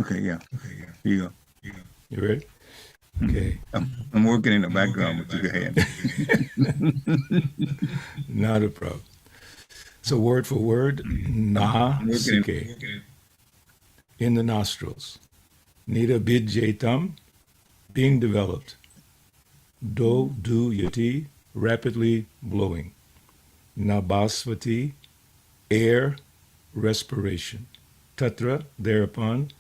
Okay, yeah. Here you go. You ready? Okay. I'm working in the background, but you go ahead. Not a problem. So word for word, nāsike, in the nostrils. Nirabhidyetāṁ, being developed. Dodhūyati, rapidly blowing. Nabhasvati, air, respiration. Tatra, thereupon.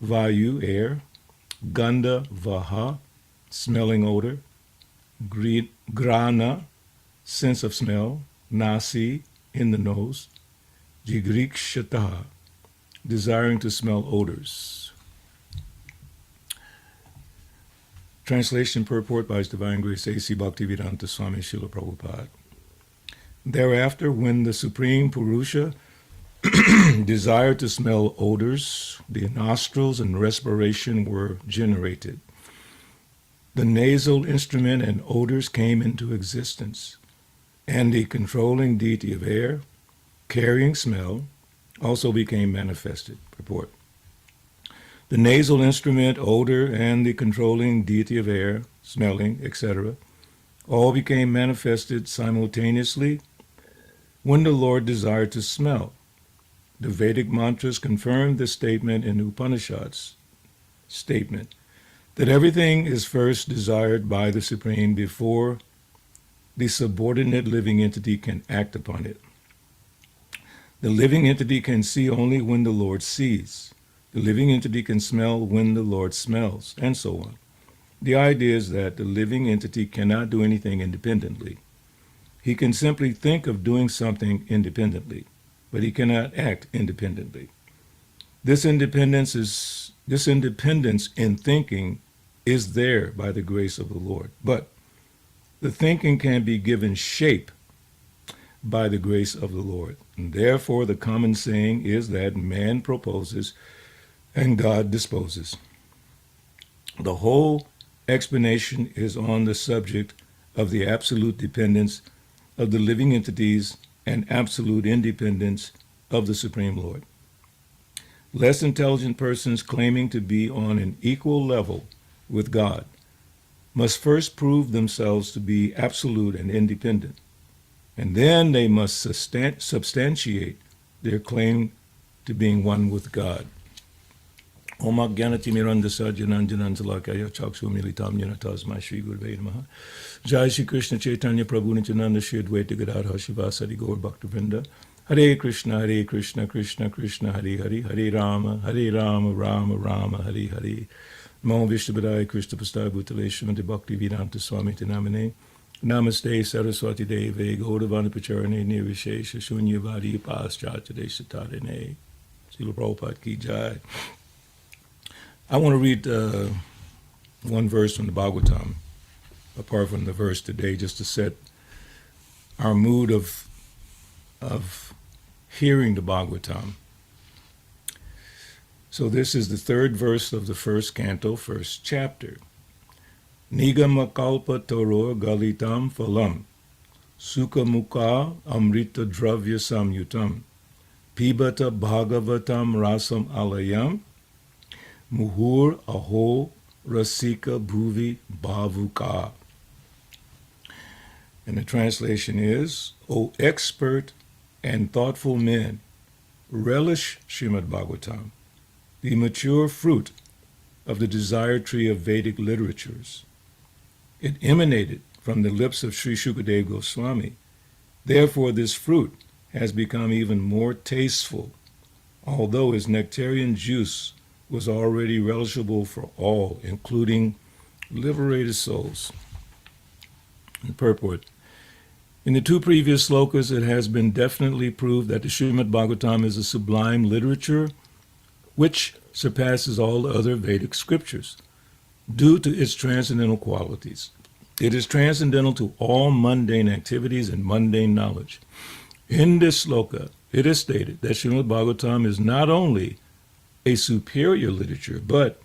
Vāyur, air. Gandha-vaho, smelling odor. Ghrāṇo, sense of smell. Nasi, in the nose. Jighṛkṣataḥ, desiring to smell odors. Translation purport by His Divine Grace A.C. Bhaktivedanta Swami Srila Prabhupada. Thereafter, when the Supreme puruṣa desired to smell odors, the nostrils and respiration were generated. The nasal instrument and odors came into existence, and the controlling deity of air, carrying smell, also became manifested. Purport. The nasal instrument, odor, and the controlling deity of air, smelling, etc., all became manifested simultaneously when the Lord desired to smell. The Vedic mantras confirm this statement in Upanishads statement that everything is first desired by the Supreme before the subordinate living entity can act upon it. The living entity can see only when the Lord sees. The living entity can smell when the Lord smells, and so on. The idea is that the living entity cannot do anything independently. He can simply think of doing something independently, but he cannot act independently. This independence in thinking is there by the grace of the Lord, but the thinking can be given shape by the grace of the Lord. And therefore, the common saying is that man proposes and God disposes. The whole explanation is on the subject of the absolute dependence of the living entities and absolute independence of the Supreme Lord. Less intelligent persons claiming to be on an equal level with God must first prove themselves to be absolute and independent, and then they must substantiate their claim to being one with God. Om Ajnanatimirandasa Jananjanantalakaya Chakshumilitam Yanatasmai Shri Gurve Namaha. Jai Shri Krishna Chaitanya Prabhu Nityananda Shri Advaita Gadadhar Shivasari Gaur Bhaktivinoda. Hare Krishna, Krishna Krishna, Hare Hare, Hare Rama, Rama Rama, Hare Hare. Namo Vishnupadaya Krishna Pastai Bhutale Srimati Bhaktivedanta Swami Tinamane. Namaste Saraswati Deve Gauravana Pacharane Nirvishesha Shunyavadi Paschatya Deshatarane. Srila Prabhupada Ki Jai. I want to read one verse from the Bhagavatam, apart from the verse today, just to set our mood of hearing the Bhagavatam. So this is the third verse of the first canto, first chapter. Nigamakalpa toror galitam phalam, sukha mukha amrita dravya samyutam, pibata bhagavatam rasam alayam, muhur aho rasika bhuvi bhavuka. And the translation is, O expert and thoughtful men, relish Srimad Bhagavatam, the mature fruit of the desired tree of Vedic literatures. It emanated from the lips of Sri Shukadeva Goswami. Therefore, this fruit has become even more tasteful, although his nectarian juice was already relishable for all, including liberated souls. And purport. In the two previous slokas, it has been definitely proved that the Srimad Bhagavatam is a sublime literature which surpasses all other Vedic scriptures due to its transcendental qualities. It is transcendental to all mundane activities and mundane knowledge. In this sloka, it is stated that Srimad Bhagavatam is not only a superior literature, but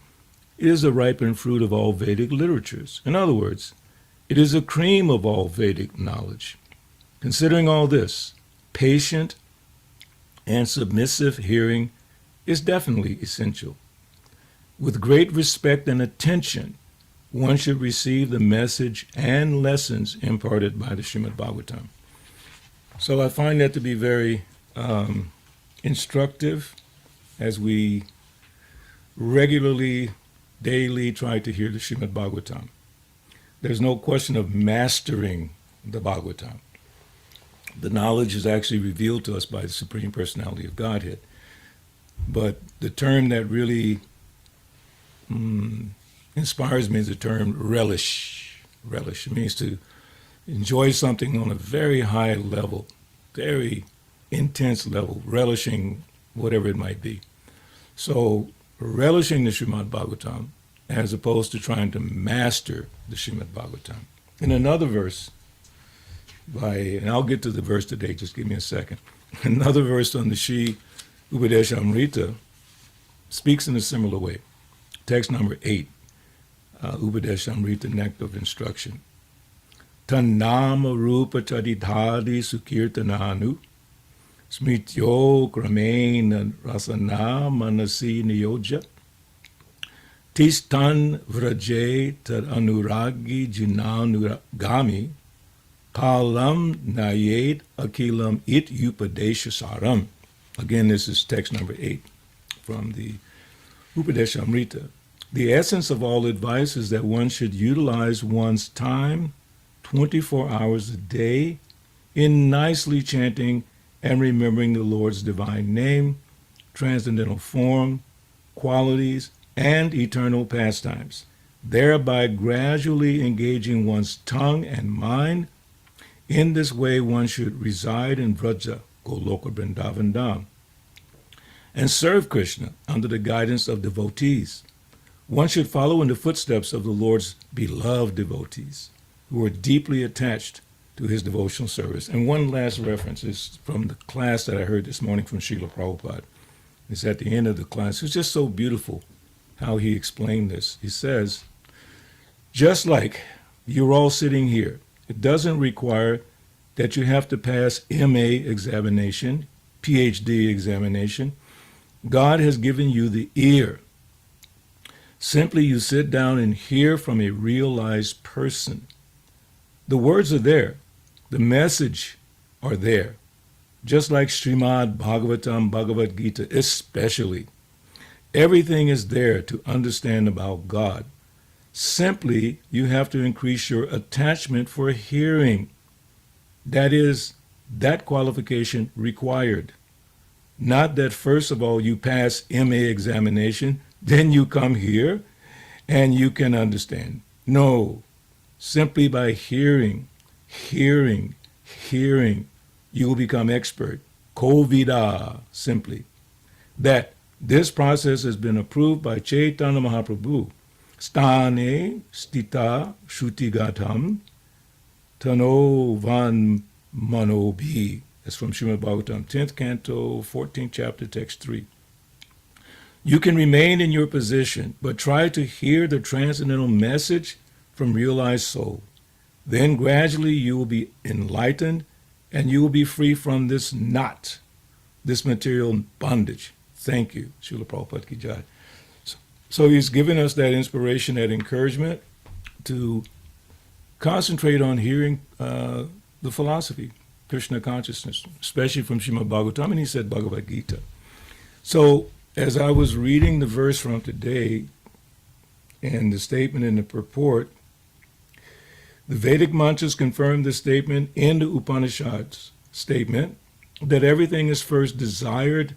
it is the ripened fruit of all Vedic literatures. In other words, it is the cream of all Vedic knowledge. Considering all this, patient and submissive hearing is definitely essential. With great respect and attention, one should receive the message and lessons imparted by the Srimad Bhagavatam. So I find that to be very instructive as we regularly, daily try to hear the Srimad Bhagavatam. There's no question of mastering the Bhagavatam. The knowledge is actually revealed to us by the Supreme Personality of Godhead. But the term that really inspires me is the term relish. Relish. It means to enjoy something on a very high level, very intense level, relishing whatever it might be. So relishing the Srimad Bhagavatam as opposed to trying to master the Srimad Bhagavatam. In another verse, and I'll get to the verse today, just give me a second. Another verse on the Shri Upadeshamrita speaks in a similar way. Text number 8, Upadeshamrita, Nectar of Instruction. Tannama rupa chadidhadi sukirtananu smityo kramena rasana manasi niyoja tistan vraje tad anuragi jinanuragami kalam nayed akilam it upadeshasaram. Again, this is text number 8 from the Upadeshamrita. The essence of all advice is that one should utilize one's time 24 hours a day in nicely chanting and remembering the Lord's divine name, transcendental form, qualities, and eternal pastimes, thereby gradually engaging one's tongue and mind. In this way, one should reside in Vraja, Goloka Vrindavan Dham, and serve Krishna under the guidance of devotees. One should follow in the footsteps of the Lord's beloved devotees, who are deeply attached to his devotional service. And one last reference is from the class that I heard this morning from Srila Prabhupada. It's at the end of the class. It's just so beautiful how he explained this. He says, just like you're all sitting here, it doesn't require that you have to pass MA examination, PhD examination. God has given you the ear. Simply you sit down and hear from a realized person. The words are there. The message are there. Just like Srimad Bhagavatam, Bhagavad Gita, especially. Everything is there to understand about God. Simply, you have to increase your attachment for hearing. That is, that qualification required. Not that first of all you pass MA examination, then you come here and you can understand. No. Simply by hearing, you will become expert. Kovida, simply. That this process has been approved by Chaitanya Mahaprabhu. Stane stita shutigatam tano van manobi. That's from Srimad Bhagavatam, 10th canto, 14th chapter, text 3. You can remain in your position, but try to hear the transcendental message from realized soul. Then gradually you will be enlightened and you will be free from this knot, this material bondage. Thank you, Srila Prabhupada Ki Jai. So he's given us that inspiration, that encouragement to concentrate on hearing the philosophy, Krishna consciousness, especially from Srimad Bhagavatam, and he said Bhagavad Gita. So as I was reading the verse from today and the statement in the purport, the Vedic mantras confirm the statement in the Upanishads statement that everything is first desired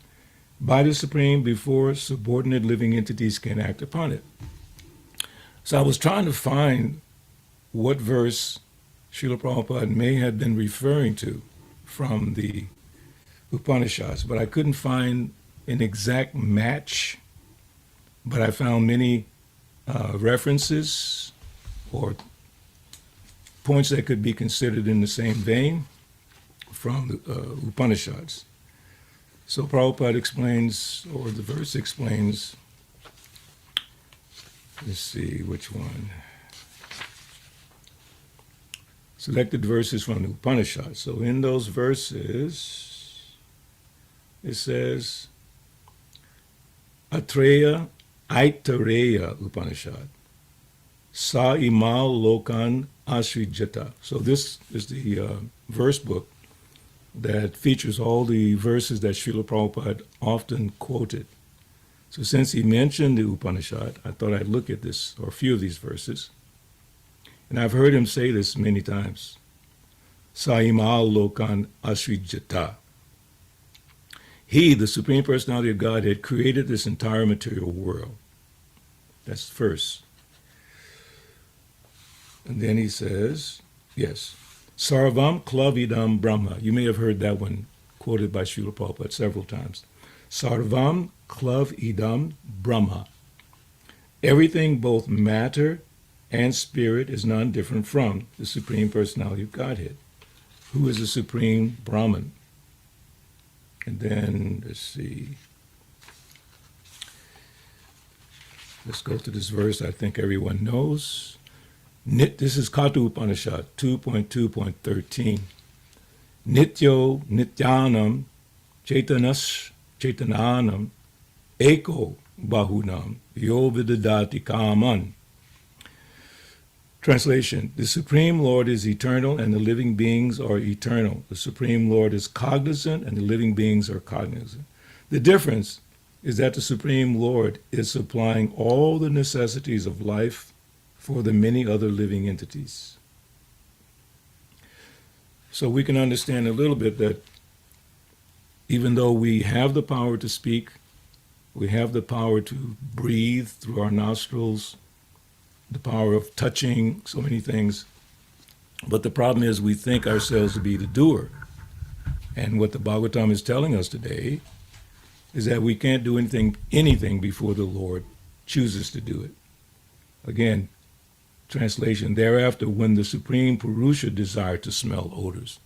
by the Supreme before subordinate living entities can act upon it. So I was trying to find what verse Srila Prabhupada may have been referring to from the Upanishads, but I couldn't find an exact match, but I found many references or points that could be considered in the same vein from the Upanishads. So Prabhupada explains, or the verse explains, let's see which one. Selected verses from the Upanishads. So in those verses, it says, Atreya Aitareya Upanishad. Sa imal lokan asrijata. So this is the verse book that features all the verses that Srila Prabhupada often quoted. So since he mentioned the Upanishad, I thought I'd look at this, or a few of these verses. And I've heard him say this many times. Sa imal lokan asrijata. He, the Supreme Personality of Godhead, created this entire material world. That's the first. And then he says, yes, Sarvam Klavidam Brahma. You may have heard that one quoted by Srila Prabhupada several times. Sarvam Klavidam Brahma. Everything, both matter and spirit, is non-different from the Supreme Personality of Godhead, who is the Supreme Brahman. And then, let's see. Let's go to this verse I think everyone knows. This is Katha Upanishad 2.2.13. Nityo nityanam chaitananam eko bahunam yo vidadati kaman. Translation: the Supreme Lord is eternal and the living beings are eternal. The Supreme Lord is cognizant and the living beings are cognizant. The difference is that the Supreme Lord is supplying all the necessities of life for the many other living entities. So we can understand a little bit that even though we have the power to speak, we have the power to breathe through our nostrils, the power of touching, so many things, but the problem is we think ourselves to be the doer. And what the Bhagavatam is telling us today is that we can't do anything before the Lord chooses to do it. Again, translation, thereafter, when the Supreme puruṣa desired to smell odors,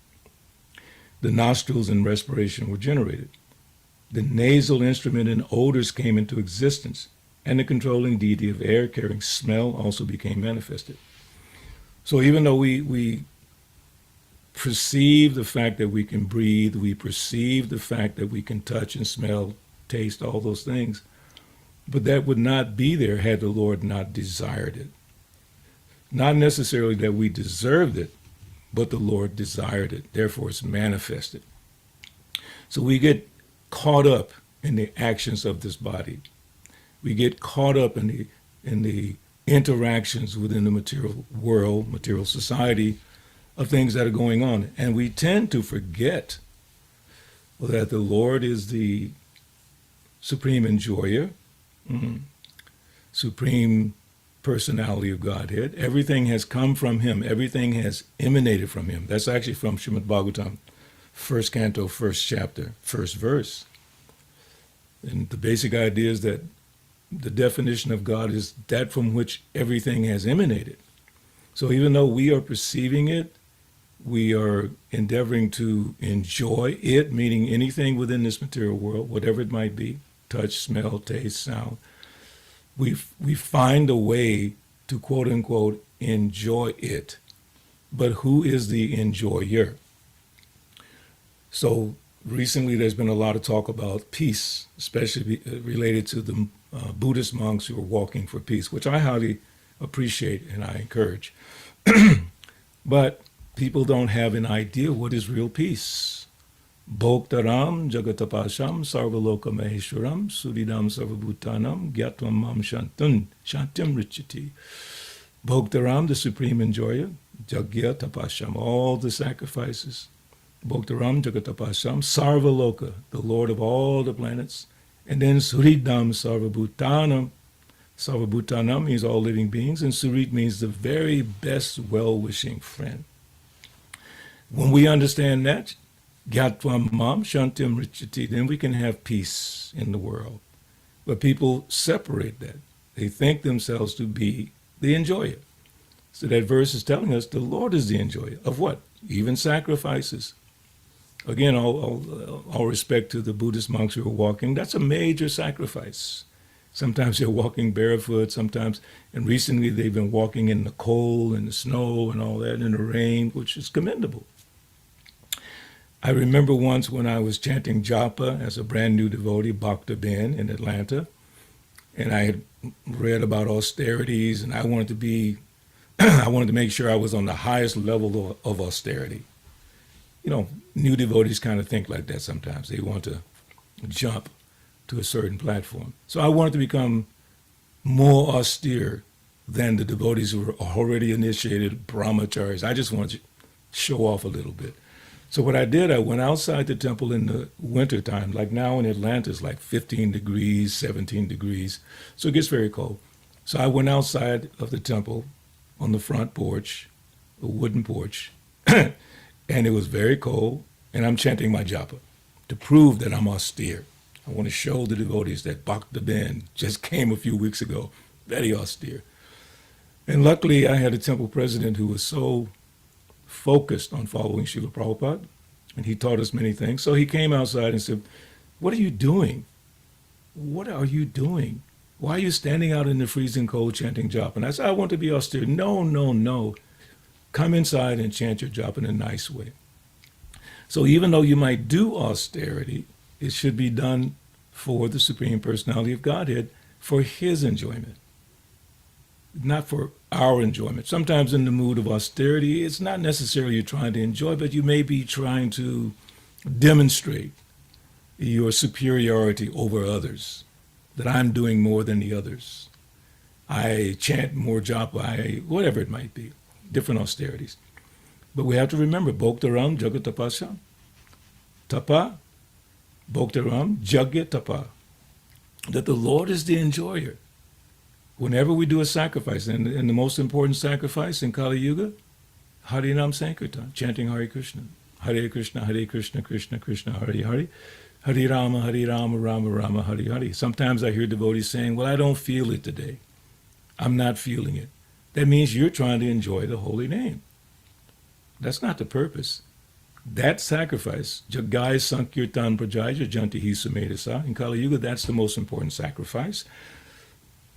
the nostrils and respiration were generated. The nasal instrument and odors came into existence, and the controlling deity of air carrying smell also became manifested. So even though we perceive the fact that we can breathe, we perceive the fact that we can touch and smell, taste, all those things, but that would not be there had the Lord not desired it. Not necessarily that we deserved it, but the Lord desired it. Therefore, it's manifested. So we get caught up in the actions of this body. We get caught up in the interactions within the material world, material society, of things that are going on. And we tend to forget that the Lord is the supreme enjoyer, supreme personality of Godhead. Everything has come from him. Everything has emanated from him. That's actually from Srimad Bhagavatam, 1st canto, 1st chapter, 1st verse. And the basic idea is that the definition of God is that from which everything has emanated. So even though we are perceiving it, we are endeavoring to enjoy it, meaning anything within this material world, whatever it might be, touch, smell, taste, sound. We find a way to, quote unquote, enjoy it. But who is the enjoyer? So recently there's been a lot of talk about peace, especially related to the Buddhist monks who are walking for peace, which I highly appreciate and I encourage. But people don't have an idea what is real peace. Bhoktaram jagatapasham sarvaloka maheshwaram suridam sarvabhutanam gyatvam mam shantim richati. Bhoktaram, the supreme enjoyer, jagya tapasham, all the sacrifices. Bhoktaram jagatapasham sarvaloka, the Lord of all the planets. And then suridam sarvabhutanam. Sarvabhutanam means all living beings, and surit means the very best well-wishing friend. When we understand that, gyatvam mam shantim richati, then we can have peace in the world. But people separate that. They think themselves to be the enjoyer. So that verse is telling us the Lord is the enjoyer of what? Even sacrifices. Again, all respect to the Buddhist monks who are walking, that's a major sacrifice. Sometimes they're walking barefoot, sometimes, and recently they've been walking in the cold and the snow and all that, in the rain, which is commendable. I remember once when I was chanting japa as a brand new devotee, Bhakta Ben, in Atlanta, and I had read about austerities, and I wanted to be, I wanted to make sure I was on the highest level of austerity. You know, new devotees kind of think like that sometimes. They want to jump to a certain platform. So I wanted to become more austere than the devotees who were already initiated brahmacharis. I just wanted to show off a little bit. So what I did, I went outside the temple in the wintertime. Like now in Atlanta, it's like 15 degrees, 17 degrees. So it gets very cold. So I went outside of the temple on the front porch, a wooden porch, and it was very cold, and I'm chanting my japa to prove that I'm austere. I want to show the devotees that Bhakta Ben just came a few weeks ago, very austere. And luckily, I had a temple president who was so focused on following Srila Prabhupada, and he taught us many things. So he came outside and said, "What are you doing? What are you doing? Why are you standing out in the freezing cold chanting japa?" And I said, "I want to be austere." "No, no, no. Come inside and chant your japa in a nice way." So even though you might do austerity, it should be done for the Supreme Personality of Godhead, for his enjoyment, not for our enjoyment. Sometimes in the mood of austerity, it's not necessarily you're trying to enjoy, but you may be trying to demonstrate your superiority over others, that I'm doing more than the others. I chant more japa, whatever it might be, different austerities. But we have to remember, Bhoktaram Jagatapasya, Tapa, Bhoktaram Jagatapa, that the Lord is the enjoyer. Whenever we do a sacrifice, and the most important sacrifice in Kali Yuga, Harinam Sankirtan, chanting Hare Krishna, Krishna, Krishna Krishna, Hare Hare, Hare Rama, Rama Rama, Hare Hare. Sometimes I hear devotees saying, "Well, I don't feel it today. I'm not feeling it." That means you're trying to enjoy the holy name. That's not the purpose. That sacrifice, Jagai Sankirtan Prajaja Janti Hisamedasa, in Kali Yuga, that's the most important sacrifice.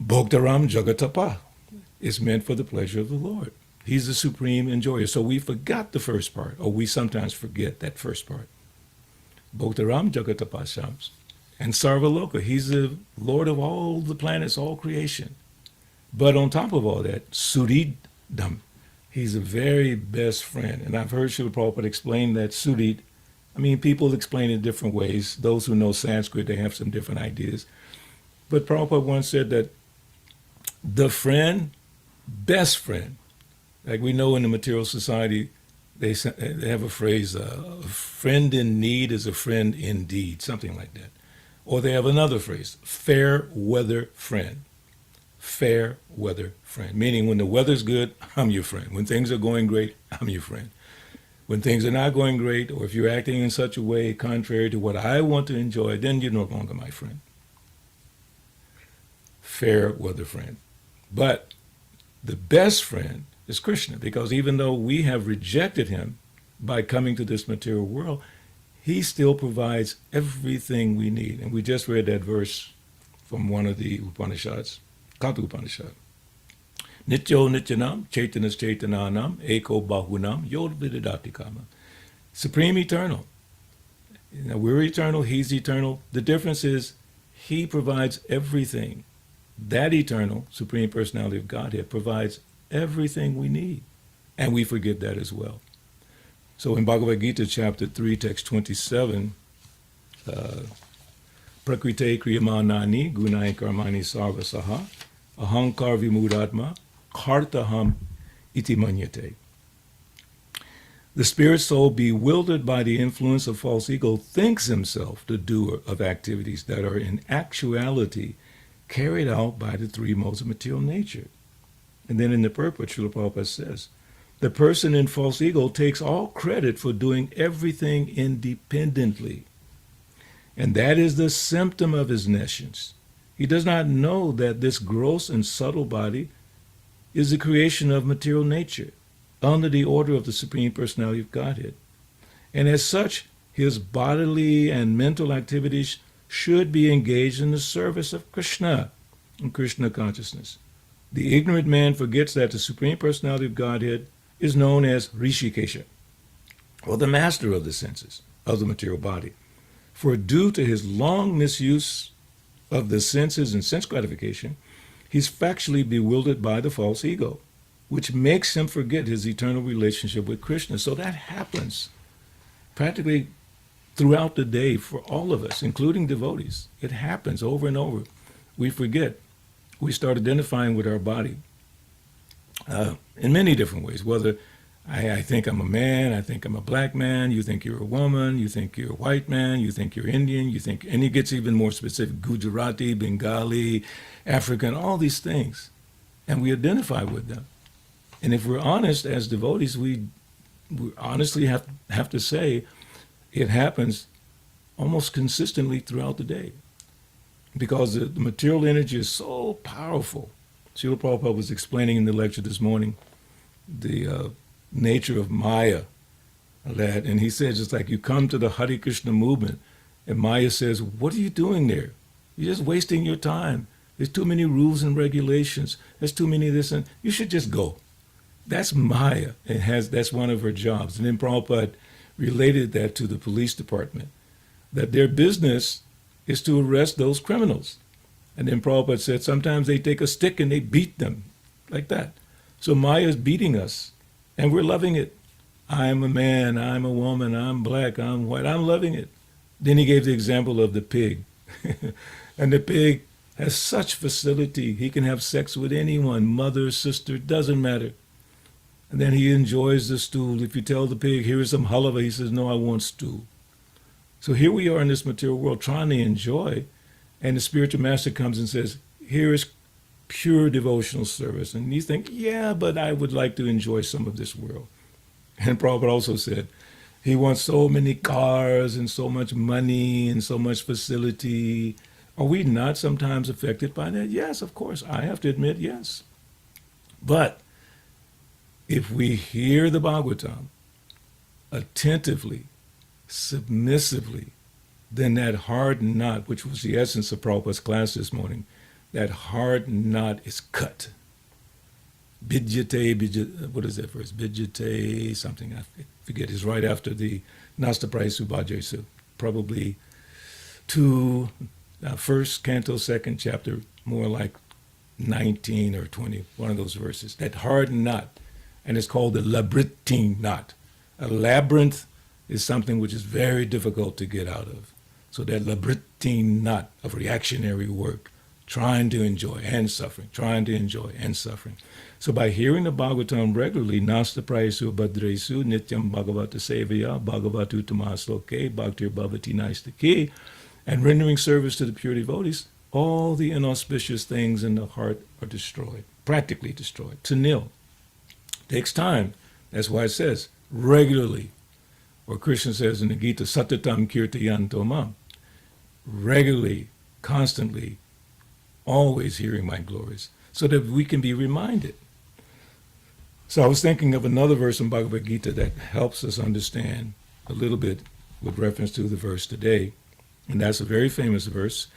Bhoktaram Jagatapa is meant for the pleasure of the Lord. He's the supreme enjoyer. So we forgot the first part, or we sometimes forget that first part. Bhoktaram Jagatapa Shams. And Sarvaloka, he's the Lord of all the planets, all creation. But on top of all that, Suridam, he's the very best friend. And I've heard Srila Prabhupada explain that Surid. I mean, people explain it different ways. Those who know Sanskrit, they have some different ideas. But Prabhupada once said that the friend, best friend, like we know in the material society, they have a phrase, a friend in need is a friend indeed, something like that. Or they have another phrase, fair weather friend. Fair weather friend, meaning when the weather's good, I'm your friend. When things are going great, I'm your friend. When things are not going great, or if you're acting in such a way contrary to what I want to enjoy, then you're no longer my friend. Fair weather friend. But the best friend is Krishna, because even though we have rejected him by coming to this material world, he still provides everything we need. And we just read that verse from one of the Upanishads, Katha Upanishad. Nityo nityanam, chaitanas chaitananam, eko bahunam, yod vididati kama. Supreme eternal. Now, we're eternal, he's eternal. The difference is he provides everything. That eternal, Supreme Personality of Godhead, provides everything we need. And we forget that as well. So in Bhagavad Gita, chapter 3, text 27, Prakrite kriyamanani gunai karmani sarvasaha ahankar vimudatma kartaham iti manyate. The spirit soul, bewildered by the influence of false ego, thinks himself the doer of activities that are in actuality carried out by the three modes of material nature. And then in the purport, Srila Prabhupada says, the person in false ego takes all credit for doing everything independently. And that is the symptom of his nescience. He does not know that this gross and subtle body is the creation of material nature, under the order of the Supreme Personality of Godhead. And as such, his bodily and mental activities should be engaged in the service of Krishna and Krishna consciousness. The ignorant man forgets that the Supreme Personality of Godhead is known as Rishikesha, or the master of the senses, of the material body. For due to his long misuse of the senses and sense gratification, he's factually bewildered by the false ego, which makes him forget his eternal relationship with Krishna. So that happens practically throughout the day for all of us, including devotees. It happens over and over. We forget. We start identifying with our body in many different ways, whether I think I'm a man, I think I'm a black man, you think you're a woman, you think you're a white man, you think you're Indian, and he gets even more specific, Gujarati, Bengali, African, all these things. And we identify with them. And if we're honest as devotees, we honestly have to say it happens almost consistently throughout the day. Because the material energy is so powerful. Srila Prabhupada was explaining in the lecture this morning the nature of Maya, and he says it's like you come to the Hare Krishna movement, and Maya says, "What are you doing there? You're just wasting your time. There's too many rules and regulations. There's too many of this, and you should just go." That's Maya, and that's one of her jobs. And then Prabhupada related that to the police department, that their business is to arrest those criminals. And then Prabhupada said sometimes they take a stick and they beat them like that. So Maya is beating us, and we're loving it. I'm a man, I'm a woman, I'm black, I'm white, I'm loving it. Then he gave the example of the pig. And the pig has such facility. He can have sex with anyone, mother, sister, doesn't matter. And then he enjoys the stool. If you tell the pig, here is some halava, he says, no, I want stool. So here we are in this material world trying to enjoy, and the spiritual master comes and says, here is pure devotional service. And you think, yeah, but I would like to enjoy some of this world. And Prabhupada also said, he wants so many cars and so much money and so much facility. Are we not sometimes affected by that? Yes, of course. I have to admit, yes. But if we hear the Bhagavatam attentively, submissively, then that hard knot, which was the essence of Prabhupada's class this morning, that hard knot is cut. Vidyate, what is that verse? Vidyate something, I forget. It's right after the Nastapraya Subhajya, probably first canto, second chapter, more like 19 or 20, one of those verses. That hard knot, and it's called the labyrinthine knot. A labyrinth is something which is very difficult to get out of. So that labyrinthine knot of reactionary work, trying to enjoy and suffering, trying to enjoy and suffering. So by hearing the Bhagavatam regularly, nastaprayesu bhadresu nityam bhagavata sevaya bhagavatu tamasloke bhaktir bhavati naistake, and rendering service to the pure devotees, all the inauspicious things in the heart are destroyed, practically destroyed, to nil. Takes time. That's why it says regularly. Or Krishna says in the Gita, satatam kirtayanto mam. Regularly, constantly, always hearing my glories, so that we can be reminded. So I was thinking of another verse in Bhagavad Gita that helps us understand a little bit with reference to the verse today. And that's a very famous verse,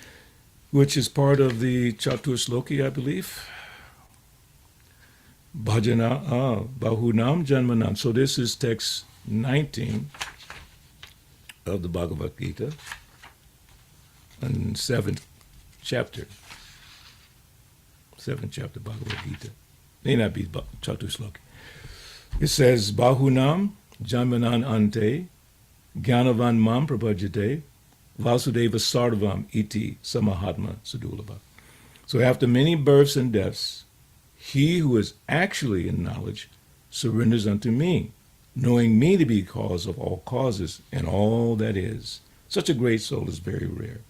which is part of the Chatur Sloki, I believe. Bhajana bahunam janmanam. So this is text 19 of the Bhagavad Gita, and 7th chapter Bhagavad Gita. May not be Chatur Sloki. It says, Bahunam janmanan ante gyanavan mam prabhajate vasudeva sarvam iti samahatma sadulabha. So after many births and deaths, he who is actually in knowledge surrenders unto me, knowing me to be cause of all causes and all that is. Such a great soul is very rare.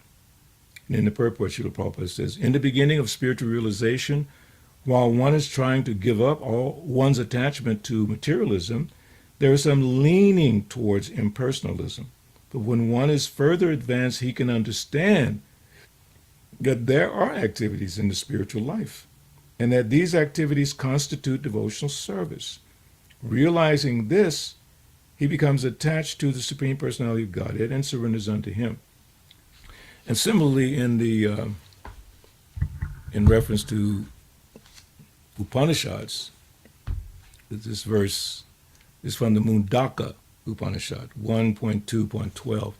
And in the purport, Srila Prabhupada says, in the beginning of spiritual realization, while one is trying to give up all one's attachment to materialism, there is some leaning towards impersonalism. But when one is further advanced, he can understand that there are activities in the spiritual life, and that these activities constitute devotional service. Realizing this, he becomes attached to the Supreme Personality of Godhead and surrenders unto him. And similarly, in reference to Upanishads, this verse is from the Mundaka Upanishad, 1.2.12.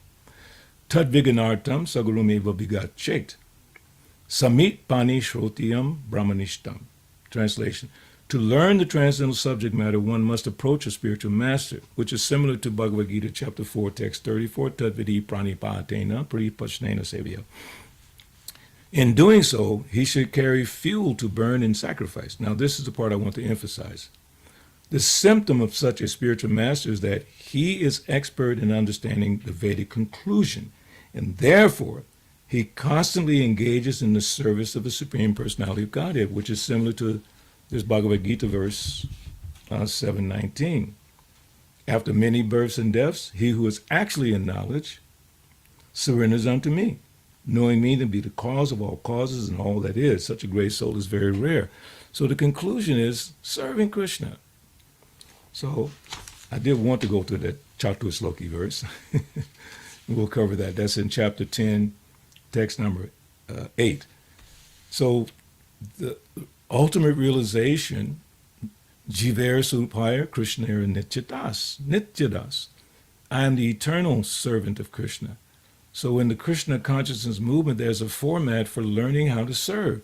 Tad viganartam sagurumeva vigat chet. Samit pani shrotiyam brahmanishtam. Translation. To learn the transcendental subject matter, one must approach a spiritual master, which is similar to Bhagavad Gita chapter 4, text 34, Tatvidi pranipatena pripashnena sevya. In doing so, he should carry fuel to burn and sacrifice. Now, this is the part I want to emphasize. The symptom of such a spiritual master is that he is expert in understanding the Vedic conclusion, and therefore, he constantly engages in the service of the Supreme Personality of Godhead, which is similar to this Bhagavad Gita verse 7:19. After many births and deaths, he who is actually in knowledge surrenders unto me, knowing me to be the cause of all causes and all that is. Such a great soul is very rare. So the conclusion is serving Krishna. So I did want to go to that Chatusloki verse. We'll cover that. That's in chapter 10, text number 8. So the ultimate realization, jighṛkṣataḥ Krishna nityadas. I am the eternal servant of Krishna. So in the Krishna consciousness movement, there's a format for learning how to serve,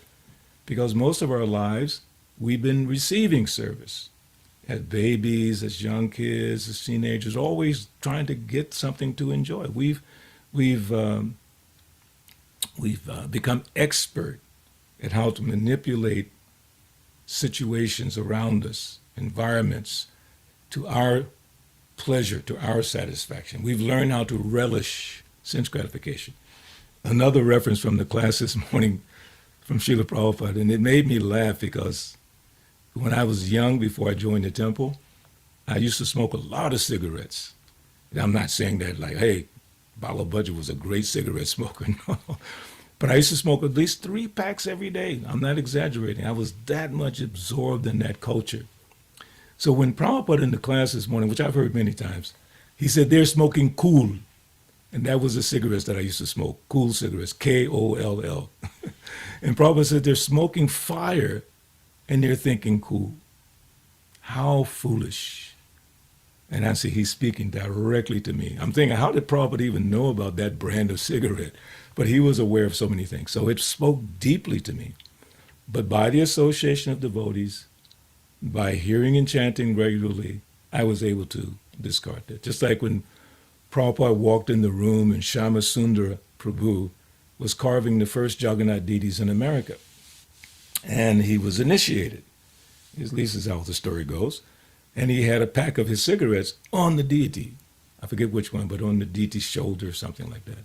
because most of our lives, we've been receiving service. As babies, as young kids, as teenagers, always trying to get something to enjoy. We've become expert at how to manipulate situations around us, environments, to our pleasure, to our satisfaction. We've learned how to relish sense gratification. Another reference from the class this morning from Srila Prabhupada, and it made me laugh because when I was young, before I joined the temple, I used to smoke a lot of cigarettes. And I'm not saying that like, hey, Balabhadra was a great cigarette smoker, no. But I used to smoke at least 3 packs every day. I'm not exaggerating. I was that much absorbed in that culture. So when Prabhupada in the class this morning, which I've heard many times, he said they're smoking cool. And that was the cigarettes that I used to smoke, cool cigarettes, Koll. And Prabhupada said they're smoking fire and they're thinking cool. How foolish. And I see he's speaking directly to me. I'm thinking, how did Prabhupada even know about that brand of cigarette? But he was aware of so many things. So it spoke deeply to me. But by the association of devotees, by hearing and chanting regularly, I was able to discard that. Just like when Prabhupada walked in the room and Shama Sundara Prabhu was carving the first Jagannath deities in America. And he was initiated, at least is how the story goes. And he had a pack of his cigarettes on the deity. I forget which one, but on the deity's shoulder or something like that.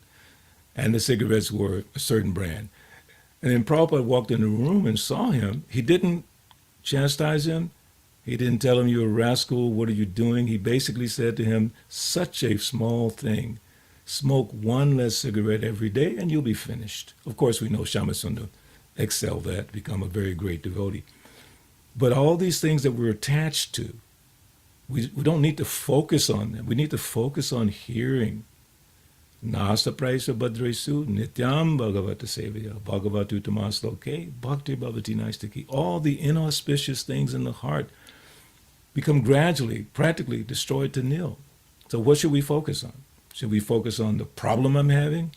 And the cigarettes were a certain brand. And then Prabhupada walked in the room and saw him. He didn't chastise him. He didn't tell him, you're a rascal, what are you doing? He basically said to him, such a small thing. Smoke 1 less cigarette every day and you'll be finished. Of course, we know Shamasundar excelled that, become a very great devotee. But all these things that we're attached to, we don't need to focus on them. We need to focus on hearing. Nasa praisa badresu nityam bhagavata sevaya bhagavatu tamasloke bhakti bhavati nāsike. All the inauspicious things in the heart become gradually, practically destroyed to nil. So what should we focus on? Should we focus on the problem I'm having?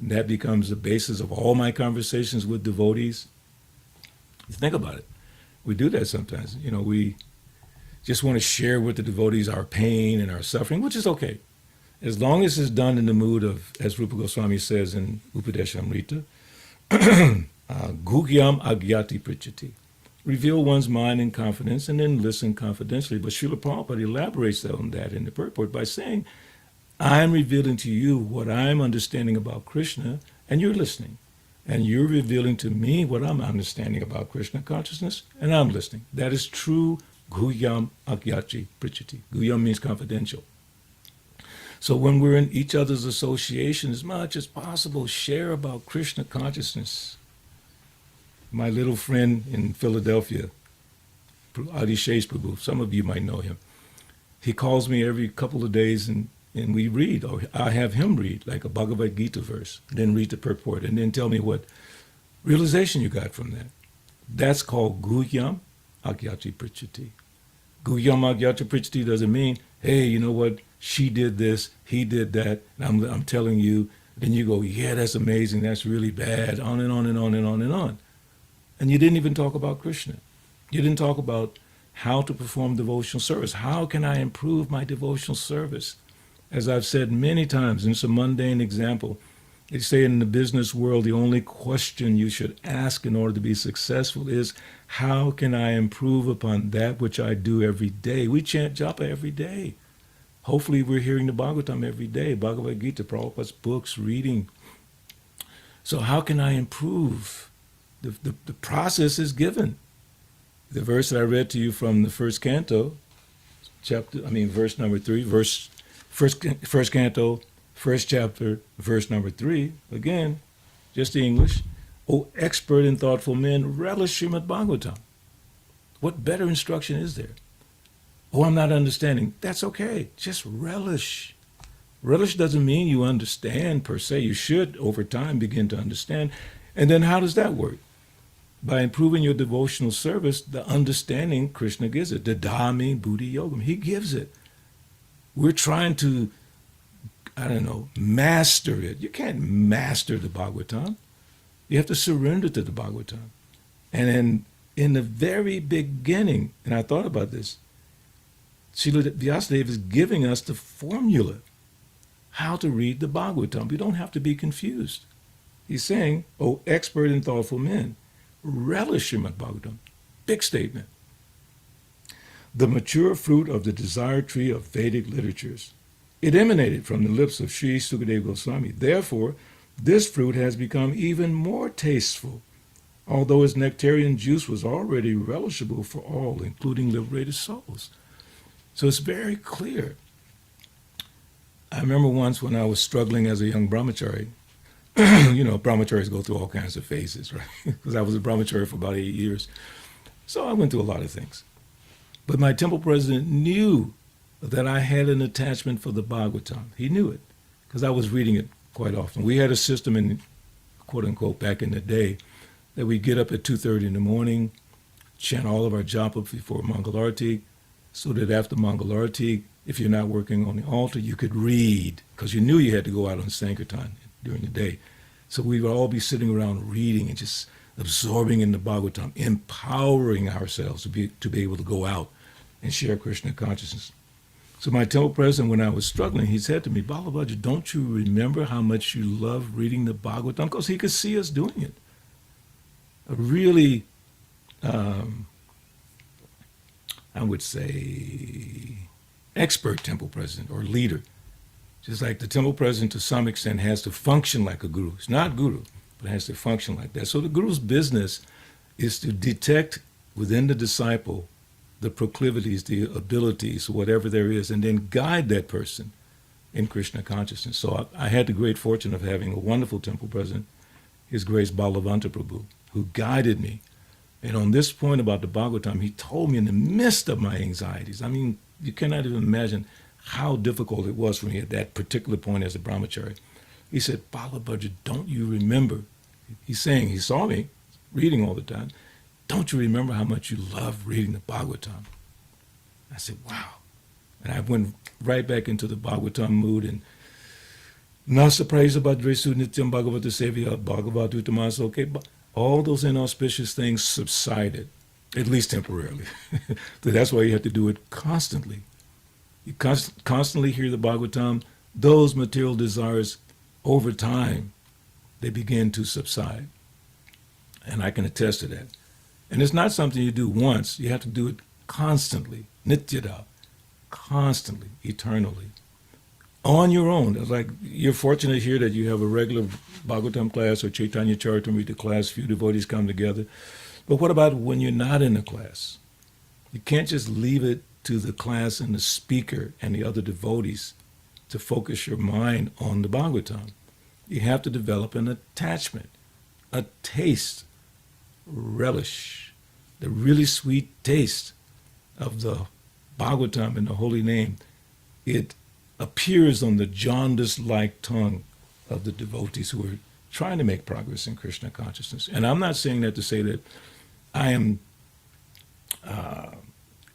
And that becomes the basis of all my conversations with devotees. Think about it. We do that sometimes. You know, we just want to share with the devotees our pain and our suffering, which is okay. As long as it's done in the mood of, as Rupa Goswami says in Upadeshamrita, guhyam agyati prichati. Reveal one's mind in confidence and then listen confidentially. But Srila Prabhupada elaborates on that in the purport by saying, I'm revealing to you what I'm understanding about Krishna, and you're listening. And you're revealing to me what I'm understanding about Krishna consciousness, and I'm listening. That is true guhyam agyati prichati. Guhyam means confidential. So when we're in each other's association, as much as possible, share about Krishna consciousness. My little friend in Philadelphia, Adishesh Prabhu, some of you might know him. He calls me every couple of days and we read, or I have him read like a Bhagavad Gita verse, then read the purport, and then tell me what realization you got from that. That's called guhyam agyati prichati. Guhyam agyati prichati doesn't mean, hey, you know what, she did this, he did that, and I'm telling you, And you go, yeah, that's amazing, that's really bad, on and on and on and on and on. And you didn't even talk about Krishna. You didn't talk about how to perform devotional service. How can I improve my devotional service? As I've said many times, and it's a mundane example, they say in the business world, the only question you should ask in order to be successful is, how can I improve upon that which I do every day? We chant japa every day. Hopefully we're hearing the Bhagavatam every day, Bhagavad Gita, Prabhupada's books, reading. So how can I improve? The process is given. The verse that I read to you from the first canto, verse number 3, first canto, first chapter, verse number 3, again, just the English. O expert and thoughtful men, relish Srimad Bhagavatam. What better instruction is there? Oh, I'm not understanding. That's okay. Just relish. Relish doesn't mean you understand per se. You should, over time, begin to understand. And then how does that work? By improving your devotional service, the understanding Krishna gives it. Dadami buddhi yogam. He gives it. We're trying to, master it. You can't master the Bhagavatam. You have to surrender to the Bhagavatam. And then in the very beginning, and I thought about this, Srila Vyasadeva is giving us the formula how to read the Bhagavatam. We don't have to be confused. He's saying, oh, expert and thoughtful men, relish Srimad Bhagavatam. Big statement. The mature fruit of the desired tree of Vedic literatures. It emanated from the lips of Sri Sukadeva Goswami. Therefore, this fruit has become even more tasteful, although its nectarian juice was already relishable for all, including liberated souls. So it's very clear. I remember once when I was struggling as a young brahmachari. Brahmacharis go through all kinds of phases, right? Because I was a brahmachari for about 8 years. So I went through a lot of things. But my temple president knew that I had an attachment for the Bhagavatam. He knew it, because I was reading it quite often. We had a system in, quote unquote, back in the day, that we get up at 2:30 in the morning, chant all of our japa before Mangalarti, so that after Mangalarti, if you're not working on the altar, you could read, because you knew you had to go out on Sankirtan during the day. So we would all be sitting around reading and just absorbing in the Bhagavatam, empowering ourselves to be able to go out and share Krishna consciousness. So my temple president, when I was struggling, he said to me, Balabhadra, don't you remember how much you love reading the Bhagavatam? Because he could see us doing it. A really, I would say, expert temple president or leader. Just like the temple president, to some extent, has to function like a guru. It's not guru, but has to function like that. So the guru's business is to detect within the disciple the proclivities, the abilities, whatever there is, and then guide that person in Krishna consciousness. So I had the great fortune of having a wonderful temple president, His Grace Balabhadra Prabhu, who guided me. And on this point about the Bhagavatam, he told me in the midst of my anxieties. I mean, you cannot even imagine how difficult it was for me at that particular point as a brahmachari. He said, Balabhadra, don't you remember? He's saying, he saw me reading all the time. Don't you remember how much you love reading the Bhagavatam? I said, wow. And I went right back into the Bhagavatam mood, and Nasa praisa bhadresu nityam bhagavata sevya bhagavatu tamasa. Okay, all those inauspicious things subsided, at least temporarily. So that's why you have to do it constantly. You constantly hear the Bhagavatam. Those material desires, over time, they begin to subside. And I can attest to that. And it's not something you do once. You have to do it constantly, nityada, constantly, eternally, on your own. It's like you're fortunate here that you have a regular Bhagavatam class or Chaitanya Charitamrita class, few devotees come together. But what about when you're not in the class? You can't just leave it to the class and the speaker and the other devotees to focus your mind on the Bhagavatam. You have to develop an attachment, a taste, relish, the really sweet taste of the Bhagavatam and the holy name. It appears on the jaundice-like tongue of the devotees who are trying to make progress in Krishna consciousness. And I'm not saying that to say that I am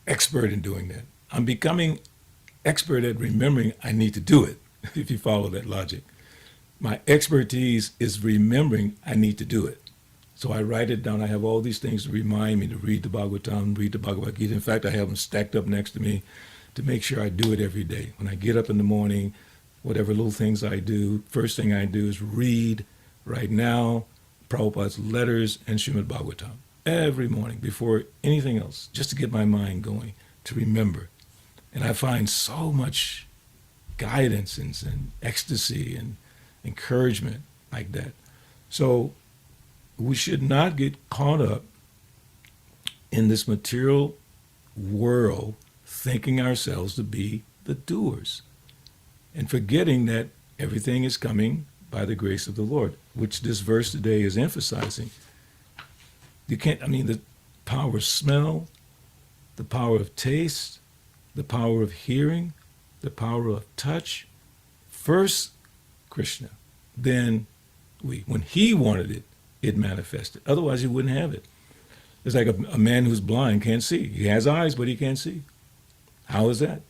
expert in doing that. I'm becoming expert at remembering I need to do it, if you follow that logic. My expertise is remembering I need to do it. So I write it down. I have all these things to remind me to read the Bhagavatam, read the Bhagavad Gita. In fact, I have them stacked up next to me to make sure I do it every day. When I get up in the morning, whatever little things I do, first thing I do is read right now Prabhupada's letters and Srimad Bhagavatam every morning before anything else, just to get my mind going, to remember. And I find so much guidance and ecstasy and encouragement like that. So we should not get caught up in this material world thinking ourselves to be the doers and forgetting that everything is coming by the grace of the Lord, which this verse today is emphasizing. You can't, I mean, the power of smell, the power of taste, the power of hearing, the power of touch. First Krishna, then we. When he wanted it, it manifested. Otherwise, he wouldn't have it. It's like a man who's blind can't see. He has eyes, but he can't see. How is that?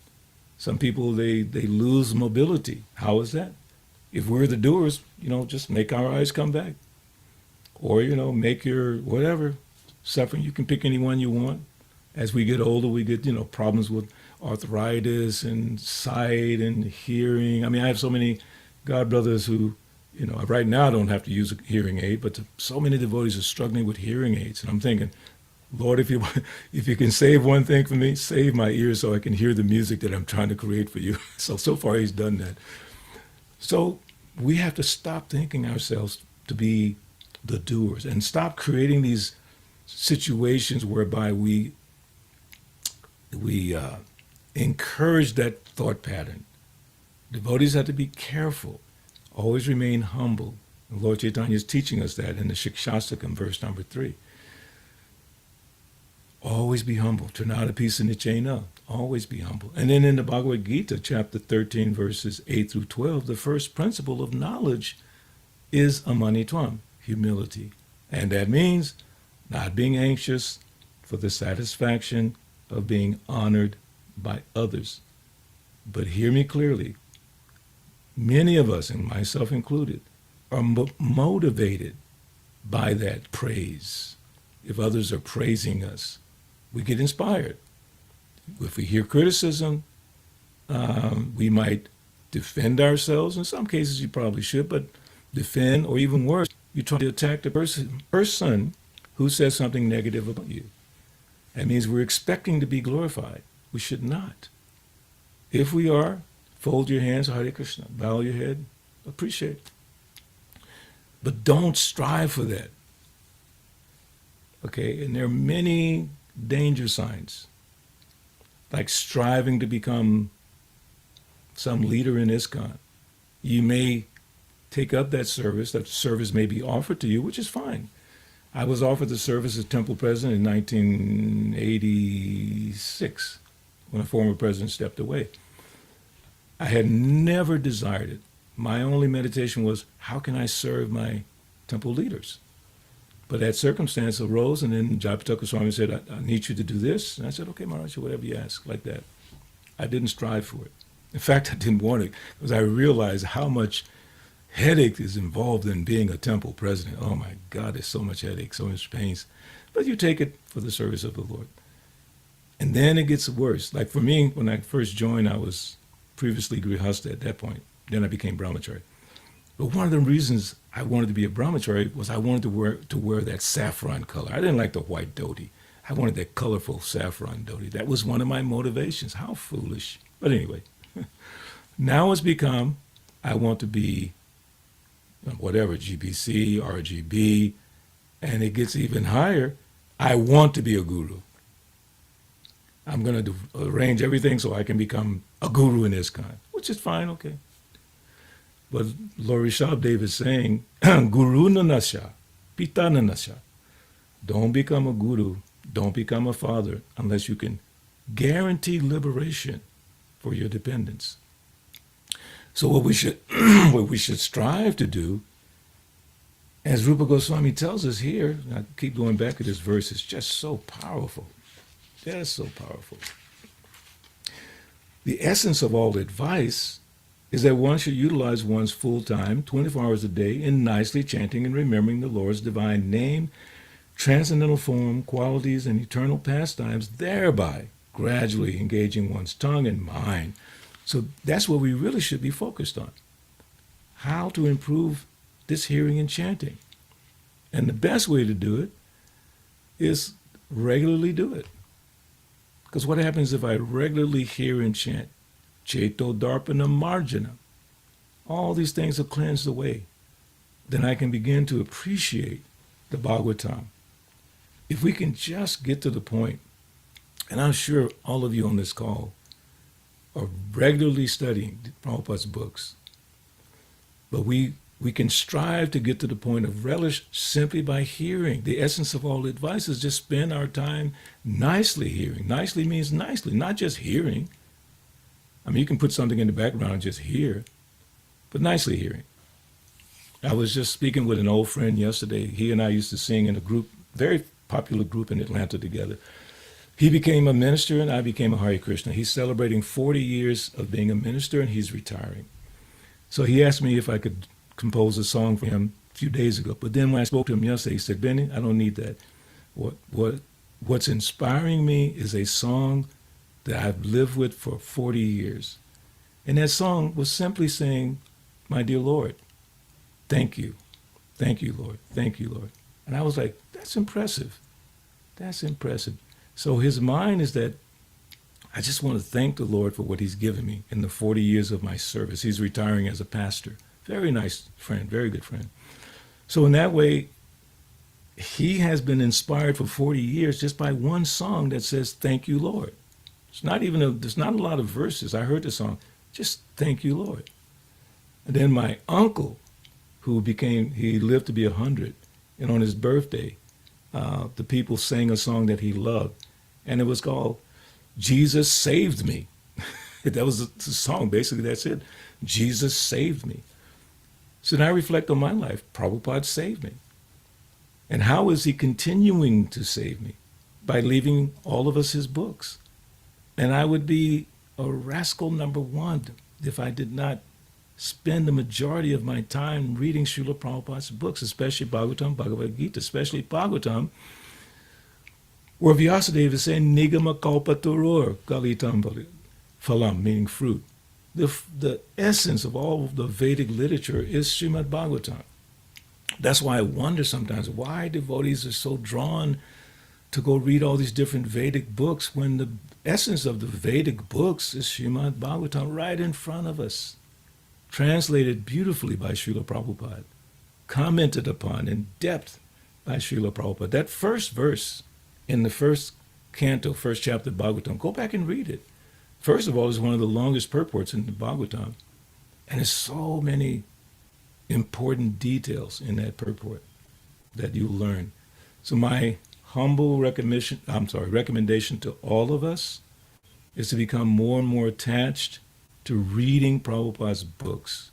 Some people, they lose mobility. How is that? If we're the doers, just make our eyes come back. Or, make your whatever suffering. You can pick any one you want. As we get older, we get, problems with arthritis and sight and hearing. I mean, I have so many godbrothers who, right now I don't have to use a hearing aid, but so many devotees are struggling with hearing aids. And I'm thinking, Lord, if you can save one thing for me, save my ears so I can hear the music that I'm trying to create for you. So far he's done that. So we have to stop thinking ourselves to be the doers and stop creating these situations whereby we encourage that thought pattern. Devotees have to be careful, always remain humble. And Lord Chaitanya is teaching us that in the jighṛkṣataḥ, verse number 3. Always be humble. Trinādapisa niccena. Always be humble. And then in the Bhagavad Gita, chapter 13, verses 8 through 12, the first principle of knowledge is amanitvam, humility. And that means not being anxious for the satisfaction of being honored by others. But hear me clearly. Many of us, and myself included, are motivated by that praise. If others are praising us, we get inspired. If we hear criticism, we might defend ourselves. In some cases, you probably should, but defend, or even worse, you try to attack the person who says something negative about you. That means we're expecting to be glorified. We should not. If we are, fold your hands, Hare Krishna, bow your head, appreciate. But don't strive for that. Okay, and there are many danger signs, like striving to become some leader in ISKCON. You may take up that service may be offered to you, which is fine. I was offered the service as temple president in 1986, when a former president stepped away. I had never desired it. My only meditation was, how can I serve my temple leaders? But that circumstance arose, and then Bhattacharya Swami said, I need you to do this. And I said, okay, Maharaj, whatever you ask, like that. I didn't strive for it. In fact, I didn't want it, because I realized how much headache is involved in being a temple president. Oh my God, there's so much headache, so much pains. But you take it for the service of the Lord. And then it gets worse. Like for me, when I first joined, I was previously grihasta at that point. Then I became brahmachari. But one of the reasons I wanted to be a brahmachari was I wanted to wear that saffron color. I didn't like the white dhoti. I wanted that colorful saffron dhoti. That was one of my motivations. How foolish. But anyway, now it's become, I want to be whatever, GBC, RGB, and it gets even higher. I want to be a guru. I'm going to arrange everything so I can become a guru in ISKCON, which is fine, okay. But Lord Rishabhdev is saying, Guru nanasya, pita nanasya. Don't become a guru, don't become a father unless you can guarantee liberation for your dependents. So what we should strive to do, as Rupa Goswami tells us here, and I keep going back to this verse, it's just so powerful. Just so powerful. The essence of all advice is that one should utilize one's full time, 24 hours a day, in nicely chanting and remembering the Lord's divine name, transcendental form, qualities, and eternal pastimes, thereby gradually engaging one's tongue and mind. So that's what we really should be focused on. How to improve this hearing and chanting. And the best way to do it is regularly do it. Because what happens if I regularly hear and chant? Cheto darpana marjana. All these things are cleansed away. Then I can begin to appreciate the Bhagavatam. If we can just get to the point, and I'm sure all of you on this call are regularly studying Prabhupada's books, but we can strive to get to the point of relish simply by hearing. The essence of all advice is just spend our time nicely hearing. Nicely means nicely, not just hearing. I mean, you can put something in the background and just hear, but nicely hearing. I was just speaking with an old friend yesterday. He and I used to sing in a group, very popular group in Atlanta together. He became a minister and I became a Hare Krishna. He's celebrating 40 years of being a minister and he's retiring. So he asked me if I could compose a song for him a few days ago. But then when I spoke to him yesterday, he said, Benny, I don't need that. What's inspiring me is a song that I've lived with for 40 years. And that song was simply saying, my dear Lord, thank you. Thank you, Lord. Thank you, Lord. And I was like, that's impressive. That's impressive. So his mind is that I just want to thank the Lord for what he's given me in the 40 years of my service. He's retiring as a pastor. Very nice friend, very good friend. So in that way, he has been inspired for 40 years just by one song that says, thank you, Lord. It's not even there's not a lot of verses. I heard the song, just thank you, Lord. And then my uncle, he lived to be 100, and on his birthday, the people sang a song that he loved, and it was called Jesus Saved Me. That was the song, basically, that's it. Jesus saved me. So now I reflect on my life. Prabhupada saved me. And how is he continuing to save me? By leaving all of us his books. And I would be a rascal number one if I did not spend the majority of my time reading Srila Prabhupada's books, especially Bhagavatam, Bhagavad Gita, especially Bhagavatam, where Vyasadeva is saying, Nigama kalpatarur galitam phalam, meaning fruit. The essence of all of the Vedic literature is Srimad Bhagavatam. That's why I wonder sometimes why devotees are so drawn to go read all these different Vedic books when the essence of the Vedic books is Srimad Bhagavatam right in front of us, translated beautifully by Srila Prabhupada, commented upon in depth by Srila Prabhupada. That first verse in the first canto, first chapter of Bhagavatam, go back and read it. First of all, it's one of the longest purports in the Bhagavatam. And there's so many important details in that purport that you'll learn. So my humble recommendation to all of us is to become more and more attached to reading Prabhupada's books.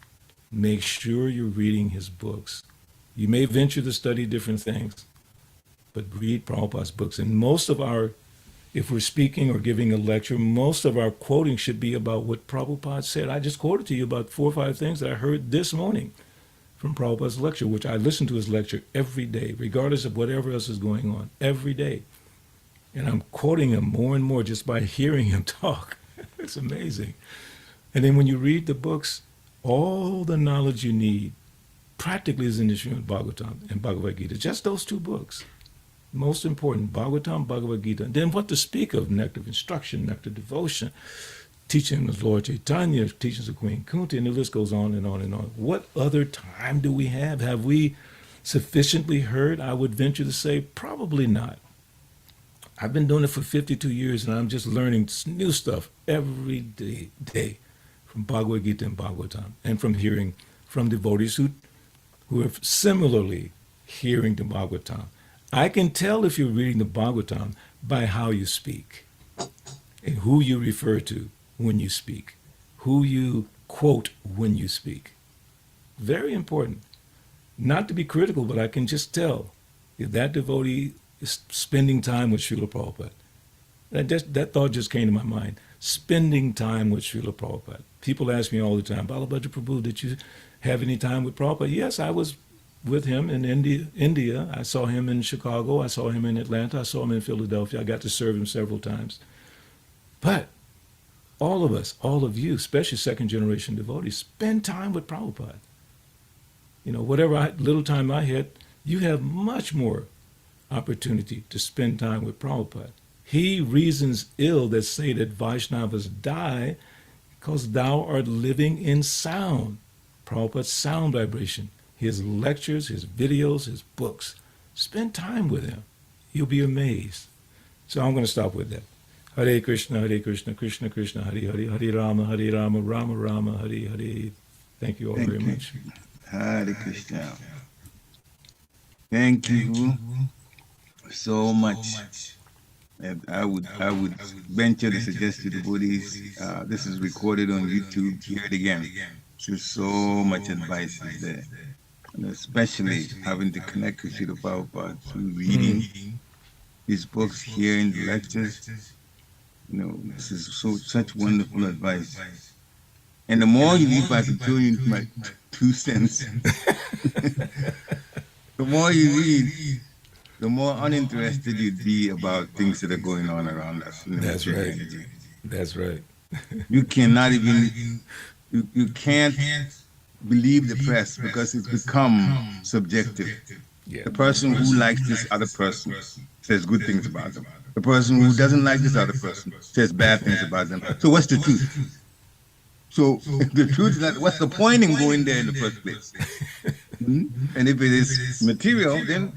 Make sure you're reading his books. You may venture to study different things, but read Prabhupada's books. And if we're speaking or giving a lecture, most of our quoting should be about what Prabhupada said. I just quoted to you about 4 or 5 things that I heard this morning from Prabhupada's lecture, which I listen to his lecture every day, regardless of whatever else is going on, every day. And I'm quoting him more and more just by hearing him talk. It's amazing. And then when you read the books, all the knowledge you need practically is in the Srimad Bhagavatam and Bhagavad Gita. Just those 2 books. Most important, Bhagavatam, Bhagavad Gita. And then what to speak of, nectar of instruction, nectar of devotion, teaching of Lord Chaitanya, teachings of Queen Kunti, and the list goes on and on and on. What other time do we have? Have we sufficiently heard? I would venture to say probably not. I've been doing it for 52 years, and I'm just learning new stuff every day from Bhagavad Gita and Bhagavatam, and from hearing from devotees who are similarly hearing the Bhagavatam. I can tell if you're reading the Bhagavatam by how you speak and who you refer to when you speak, who you quote when you speak. Very important. Not to be critical, but I can just tell if that devotee is spending time with Srila Prabhupada. That thought just came to my mind. spending time with Srila Prabhupada. People ask me all the time, Balabhadra Prabhu, did you have any time with Prabhupada? Yes, I was with him in India. I saw him in Chicago. I saw him in Atlanta. I saw him in Philadelphia. I got to serve him several times. But all of us, all of you, especially second generation devotees, spend time with Prabhupada. You know, whatever little time I had, you have much more opportunity to spend time with Prabhupada. He reasons ill that say that Vaishnavas die because thou art living in sound. Prabhupada's sound vibration, his lectures, his videos, his books. Spend time with him. You'll be amazed. So I'm going to stop with that. Hare Krishna, Krishna Krishna, Hare Hare, Hare Rama, Rama Rama, Hare Hare. Thank you all very much. Hare Krishna. Thank you so much. And I would venture to suggest to the devotees, this is recorded on YouTube, hear it again. There's so much advice is there. And especially having to connect with Srila Prabhupada through reading his books, hearing the lectures. You know, this is such wonderful advice. And the more you read, if I could throw you into my 2 cents, the more you read, the more uninterested you'd be about things that are going on around us. That's right. That's right. You cannot even, you can't believe the press because it's become subjective. Yeah. The person who likes this other person says good things about them. The person who doesn't like this other person says bad things about them. So what's the truth? So the truth is that what's the point in going there in the first place? And if it is material, then,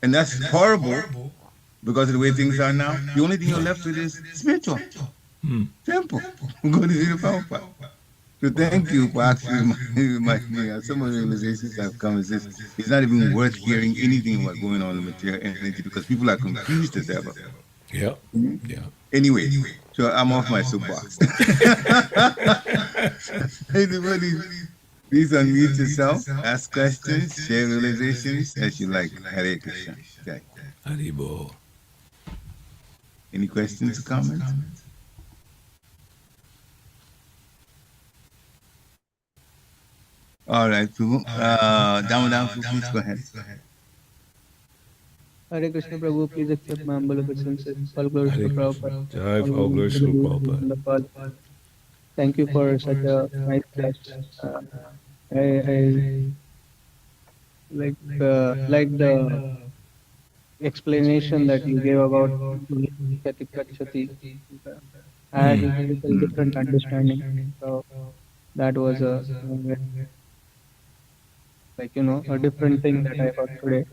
and that's horrible because of the way things are now, the only thing you're left with is spiritual. Simple. Go to the Prabhupada. So thank you for actually reminding me. Some of the realizations have come is this: it's not even worth hearing anything about going on in material energy because people are confused as ever. Yeah. Yeah. Anyway, so I'm off my soapbox. Anybody, please unmute yourself, ask questions, share realizations as you like. Hare Krishna. Okay. Haribo. Any questions or comments? All right, Prabhu. Down, please go ahead. Hare Krishna Prabhu, please accept my humble obeisances. All glories to Prabhupada. Jai for all glories to Prabhupada. Thank you for such a nice class. I like the explanation that you gave about jighṛkṣataḥ. I had a little different understanding. So that was a a different thing that I got today.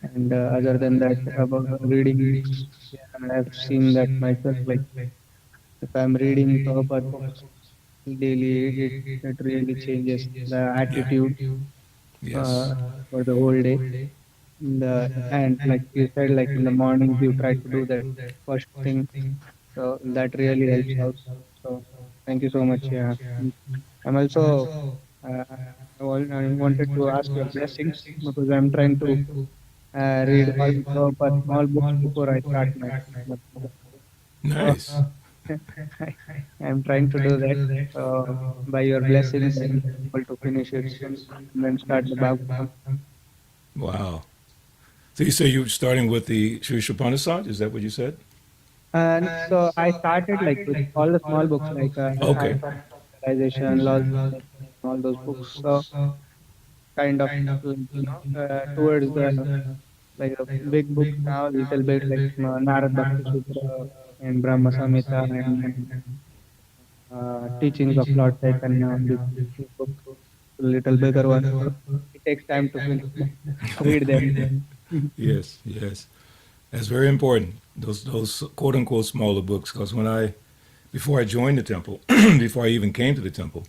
And other than that, about reading books, I've seen that myself. Like if I'm reading Prabhupada books daily, it really changes the attitude for the whole day. And like you said, like in the mornings you try to do that first thing, so that really helps out. So thank you so much. Yeah, I'm also I wanted to ask your blessings because I'm trying to read all Prabhupada small books before I start my. Nice. I'm trying to do that. By your blessings, I'm able to finish it soon and then start the Bhagavatam. Wow. So you say you're starting with the Sri Upanishad? Is that what you said? And so I started like with all the small books, like Okay. Realization, Laws, all those books. So kind of towards the like a big book now, little bit like Narad Bhakti Sutra and Brahma Samhita and Teachings of Lord Chaitanya. This book, a little bigger one. So it takes time to finish, read them. Yes, yes. That's very important. Those quote unquote smaller books, because before I joined the temple, before I even came to the temple,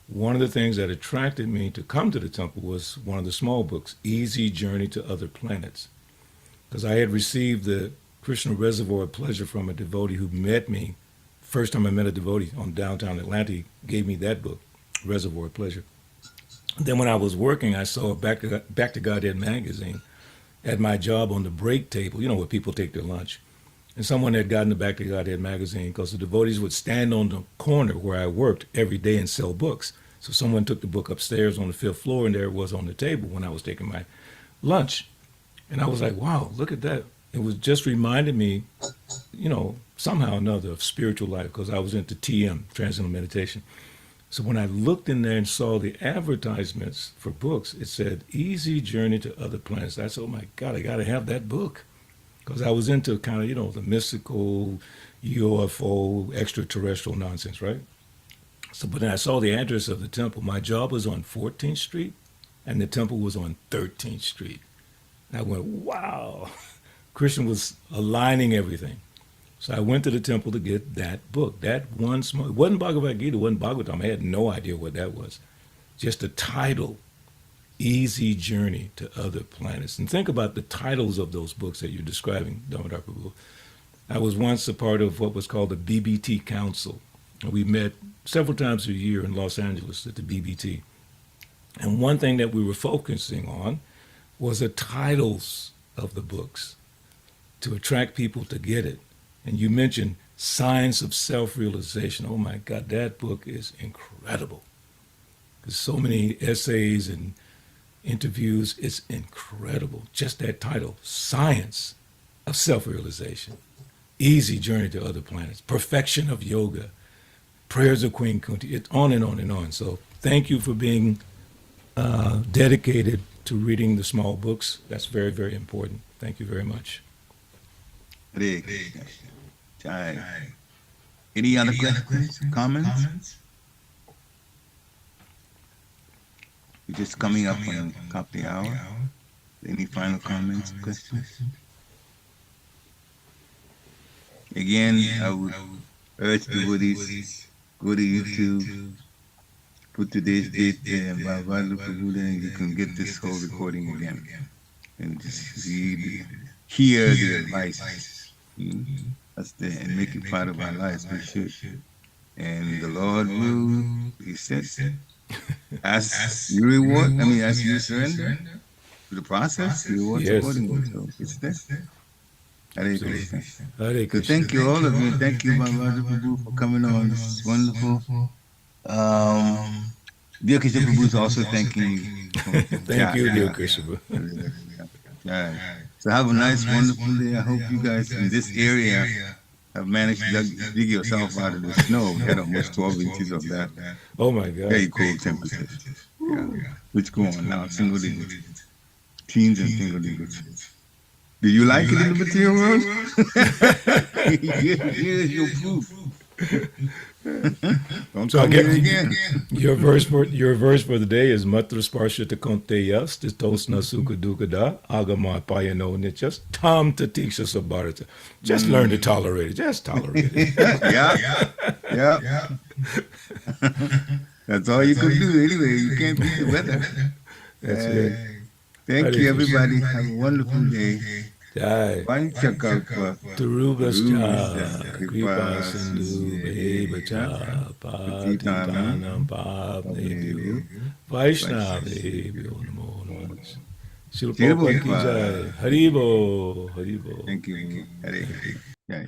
one of the things that attracted me to come to the temple was one of the small books, Easy Journey to Other Planets. Because I had received the Krishna Reservoir of Pleasure from a devotee who met me. First time I met a devotee on downtown Atlanta, he gave me that book, Reservoir of Pleasure. Then when I was working, I saw Back to Godhead magazine at my job on the break table, where people take their lunch. And someone had gotten the Back to Godhead magazine because the devotees would stand on the corner where I worked every day and sell books. So someone took the book upstairs on the 5th floor, and there it was on the table when I was taking my lunch. And I was like, wow, look at that. It was just reminded me, somehow or another of spiritual life, because I was into TM, Transcendental Meditation. So when I looked in there and saw the advertisements for books, it said, Easy Journey to Other Planets. I said, oh my God, I got to have that book. Because I was into kind of, the mystical, UFO, extraterrestrial nonsense, right? So, but then I saw the address of the temple. My job was on 14th Street, and the temple was on 13th Street. And I went, wow. Krishna was aligning everything. So I went to the temple to get that book. That one small, it wasn't Bhagavad Gita, it wasn't Bhagavatam. I had no idea what that was. Just the title, Easy Journey to Other Planets. And think about the titles of those books that you're describing, Damodar Prabhu. I was once a part of what was called the BBT Council. We met several times a year in Los Angeles at the BBT. And one thing that we were focusing on was the titles of the books to attract people to get it. And you mentioned Science of Self-Realization. Oh my God, that book is incredible. There's so many essays and interviews. It's incredible. Just that title, Science of Self-Realization. Easy Journey to Other Planets. Perfection of Yoga. Prayers of Queen Kunti. It's on and on and on. So thank you for being dedicated to reading the small books. That's very, very important. Thank you very much. Hare Krishna. Jai. Any other questions, comments? We're just coming up on top of the hour. Any final comments, questions? Again, I would urge the devotees, go to YouTube, put today's date there, and Balabhadra Prabhu, and you can get this whole recording again. And just hear the advice. That's there, and make it part of our lives. We should. And the Lord will, He said, as you reward, as you surrender to the process, He rewards accordingly. So it's there. Hare Krishna. Hare So Krishna. thank you, all of you. Thank you, Balabhadra Prabhu, for coming on. This is wonderful. Dear Krishna Prabhu is also thanking you. Thank you, dear Krishna. Yeah. So have a nice, wonderful day. I hope you guys in this area have managed to dig yourself out of the snow. We had almost 12 inches of that. Oh my God. Very cold temperatures. Yeah. Which go on now, single digits. Teens and single digits. Do you like it in the material world? Here's your proof. Don't So I come get here again. your verse for the day is Matra Sparshata Konteyas, Tistos Nasuka Dukada, Agama Payano Nichas, Tam Tatiksha Sabharata. Just learn to tolerate it. Just tolerate it. Yeah. That's all you can do anyway. You can't beat the weather. That's it. Thank you, everybody. Have a wonderful day. Jai. Panchakalpa. Turubhascha, Kripa Sindhu, Bhevacha, Patitanam Pavnebhyo, Vaishnavebhyo Namo Namo. Shila Prabhupada ki jai. Haribo, Haribo. Thank you. Hare Krishna. Jai.